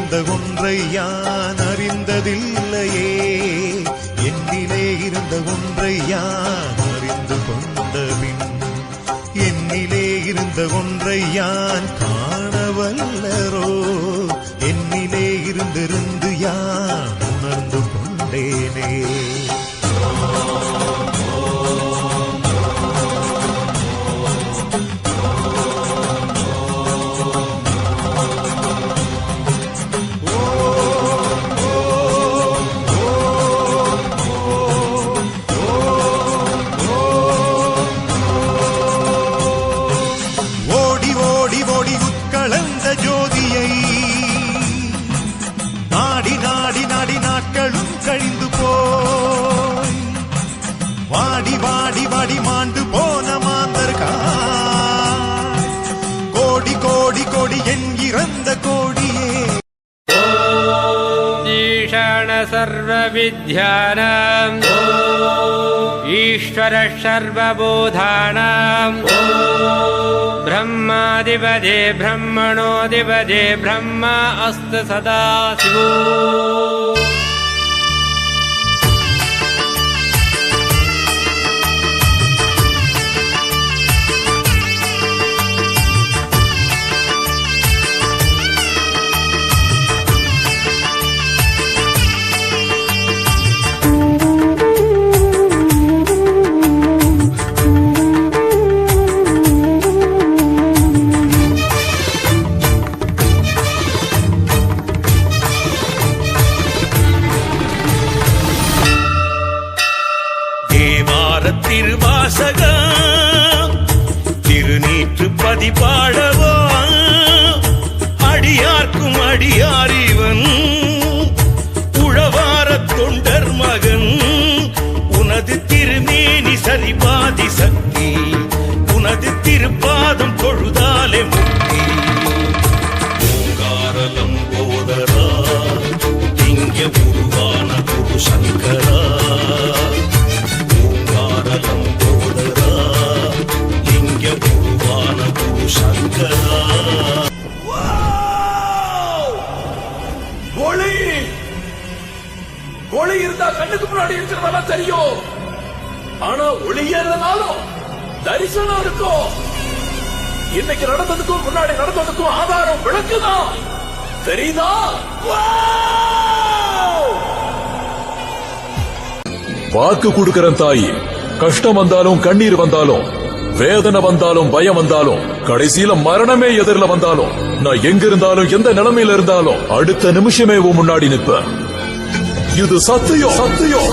இருந்த ஒன்றை யான் அறிந்ததில்லையே, என்னிலே இருந்த ஒன்றை யான் அறிந்து கொண்டபின் என்னிலே இருந்த ஒன்றை யான் காணவல்லரோ, என்னிலே இருந்திருந்து யான் உணர்ந்து கொண்டேனே. ஜோதியை நாடி நாடி நாடி நாட்களும் கழிந்து போய் வாடி வாடி வாடி மாண்டு போன மாந்தர்கா கோடி கோடி கோடி என் இறந்த கோடியே. ஈஷான சர்வ வித்யானாம் ஈஸ்வர சர்வபூதானாம் ब्रह्मादिपदे ब्रह्मणोऽधिपदे ब्रह्मा अस्तु सदा शिवो. திருவாசகம் திருநீற்று பதிபாடவா அடியார்க்கும் அடியாரிவன் உழவார தொண்டர் மகன் உனது திருமேனி சரிபாதி சக்தி உனது திருப்பாதம் தொழுதாலே முக்தி. ஓங்காரலம் போதரா இங்க உருவான குரு சங்கரா ஒளி இருந்தா கண்ணுக்கு முன்னாடி இருக்கிறதெல்லாம் தெரியும், ஆனா ஒளி ஏறனாலும் தரிசனம் இருக்கும். இன்னைக்கு நடந்ததுக்கும் முன்னாடி நடந்ததுக்கும் ஆதாரம் விளக்குதான், தெரியுதா? வாக்கு கொடுக்கிறேன் தாயி, கஷ்டம் வந்தாலும் கண்ணீர் வந்தாலும் வேதனை வந்தாலும் பயம் வந்தாலும் கடைசியில மரணமே எதிரில வந்தாலும் நான் எங்க இருந்தாலும் எந்த நிலைமையில இருந்தாலும் அடுத்த நிமிஷமே முன்னாடி நிற்பேன். இது சத்தியம் சத்தியம்.